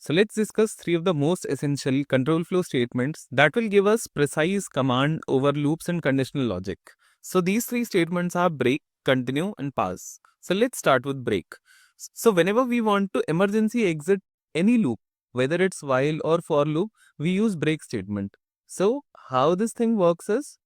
So let's discuss three of the most essential control flow statements that will give us precise command over loops and conditional logic. So these three statements are break, continue, and pass. So let's start with break. So whenever we want to emergency exit any loop, whether it's while or for loop, we use break statement. So how this thing works is,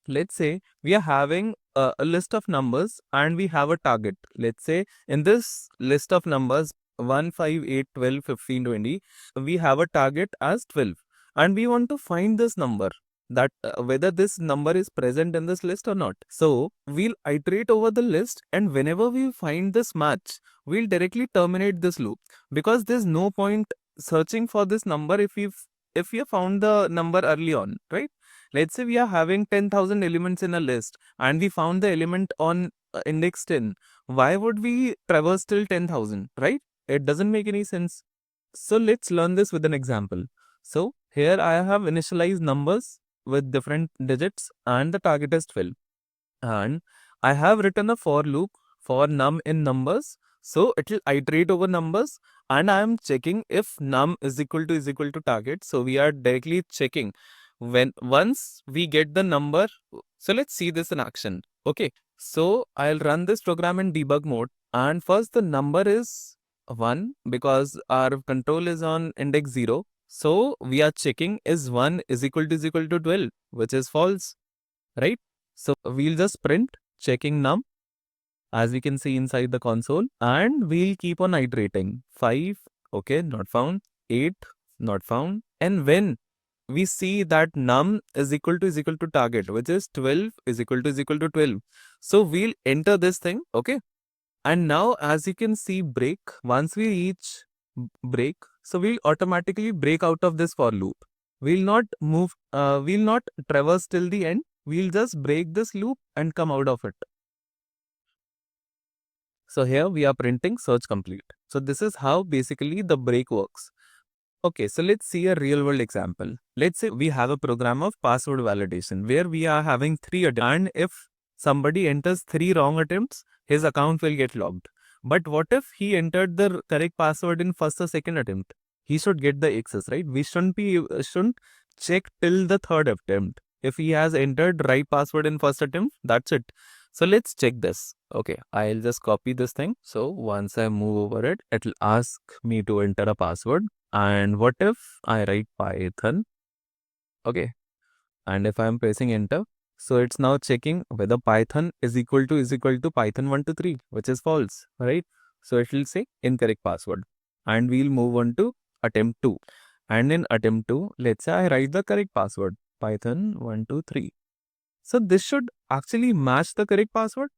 let's say we are having a list of numbers and we have a target. Let's say in this list of numbers 1, 5, 8, 12, 15, 20, we have a target as 12 and we want to find this number, that whether this number is present in this list or not. So we'll iterate over the list, and whenever we find this match, we'll directly terminate this loop, because there's no point searching for this number if we have found the number early on, right? Let's say we are having 10,000 elements in a list and we found the element on index 10. Why would we traverse till 10,000, right? It doesn't make any sense. So let's learn this with an example. So here I have initialized numbers with different digits and the target is 12. And I have written a for loop for num in numbers. So it will iterate over numbers and I am checking if num is equal to target. So we are directly checking when once we get the number. So let's see this in action. Okay, so I'll run this program in debug mode, and first the number is 1 because our control is on index 0. So we are checking is 1 is equal to 12, which is false, right? So we'll just print checking num, as we can see inside the console, and we'll keep on iterating. 5, okay, not found. 8, not found. And when we see that num is equal to target, which is 12 is equal to 12. So we'll enter this thing, okay? And now as you can see break, once we reach break, so we'll automatically break out of this for loop. We'll not move, we'll not traverse till the end. We'll just break this loop and come out of it. So here we are printing search complete. So this is how basically the break works. Okay, so let's see a real world example. Let's say we have a program of password validation where we are having 3 attempts, and if somebody enters 3 wrong attempts, his account will get logged. But what if he entered the correct password in first or second attempt? He should get the access, right? We shouldn't check till the third attempt. If he has entered right password in first attempt, that's it. So let's check this. Okay, I'll just copy this thing. So once I move over it, it'll ask me to enter a password. And what if I write Python? Okay. And if I'm pressing enter, so it's now checking whether Python is equal to Python 123, which is false, right? So it will say incorrect password. And we'll move on to attempt 2. And in attempt 2, let's say I write the correct password, Python 123. So this should actually match the correct password.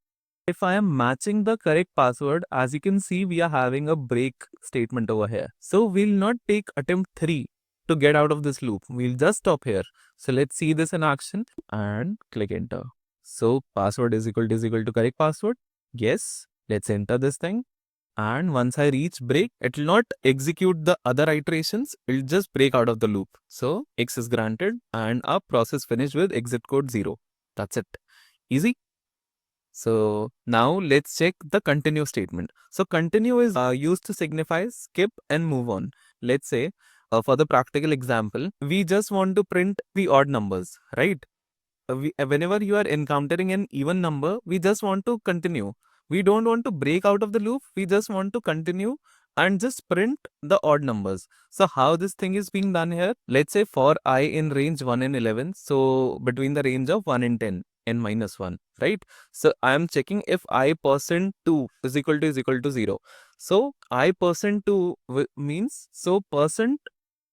If I am matching the correct password, as you can see, we are having a break statement over here. So we'll not take attempt 3 to get out of this loop. We'll just stop here. So let's see this in action and click enter. So password is equal to correct password. Yes, let's enter this thing. And once I reach break, it will not execute the other iterations. It will just break out of the loop. So X is granted and our process finished with exit code 0. That's it. Easy. So now let's check the continue statement. So continue is used to signify skip and move on. Let's say for the practical example, we just want to print the odd numbers, right? Whenever you are encountering an even number, we just want to continue. We don't want to break out of the loop. We just want to continue and just print the odd numbers. So how this thing is being done here? Let's say for I in range 1 and 11. So between the range of 1 and 10 and minus 1, right? So I am checking if I percent 2 is equal to 0. So I percent 2 means, so percent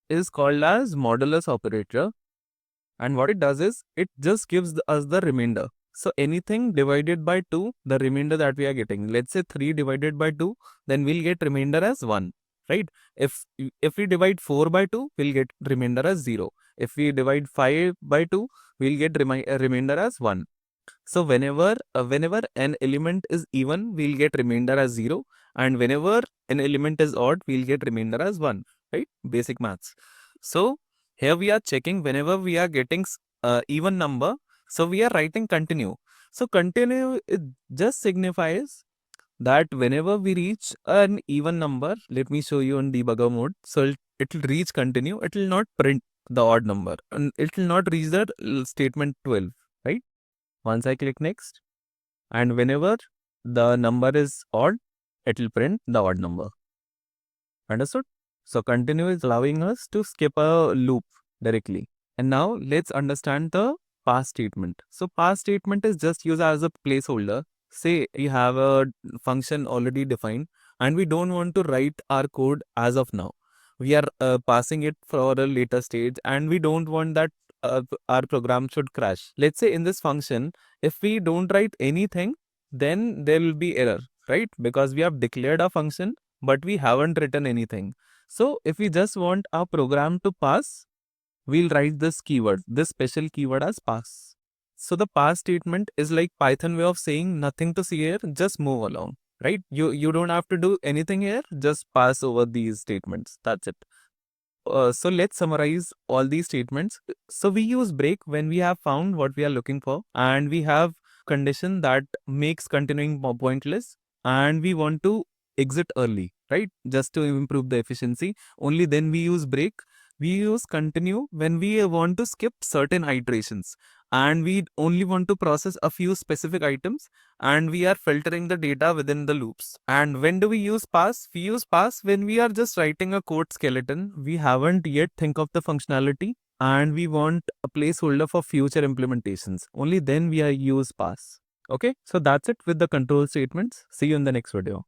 is called as modulus operator. And what it does is, it just gives us the remainder. So anything divided by 2, the remainder that we are getting, let's say 3 divided by 2, then we'll get remainder as 1, right? If we divide 4 by 2, we'll get remainder as 0. If we divide 5 by 2, we'll get remainder as 1. So whenever an element is even, we'll get remainder as 0. And whenever an element is odd, we'll get remainder as 1, right? Basic maths. So here we are checking whenever we are getting even number. So we are writing continue. So continue, it just signifies that whenever we reach an even number, let me show you in debugger mode. So it will reach continue. It will not print the odd number and it will not reach the statement 12, right? Once I click next, and whenever the number is odd, it will print the odd number. Understood? So continue is allowing us to skip a loop directly. And now let's understand the pass statement. So pass statement is just used as a placeholder. Say you have a function already defined and we don't want to write our code as of now. We are passing it for a later stage and we don't want that our program should crash. Let's say in this function, if we don't write anything, then there will be error, right? Because we have declared a function but we haven't written anything. So if we just want our program to pass, we'll write this keyword, this special keyword as pass. So the pass statement is like Python way of saying nothing to see here, just move along, right? You don't have to do anything here, just pass over these statements. That's it. So let's summarize all these statements. So we use break when we have found what we are looking for, and we have condition that makes continuing pointless, and we want to exit early, right? Just to improve the efficiency. Only then we use break. We use continue when we want to skip certain iterations, and we only want to process a few specific items, and we are filtering the data within the loops. And when do we use pass? We use pass when we are just writing a code skeleton. We haven't yet think of the functionality and we want a placeholder for future implementations. Only then we use pass. Okay, so that's it with the control statements. See you in the next video.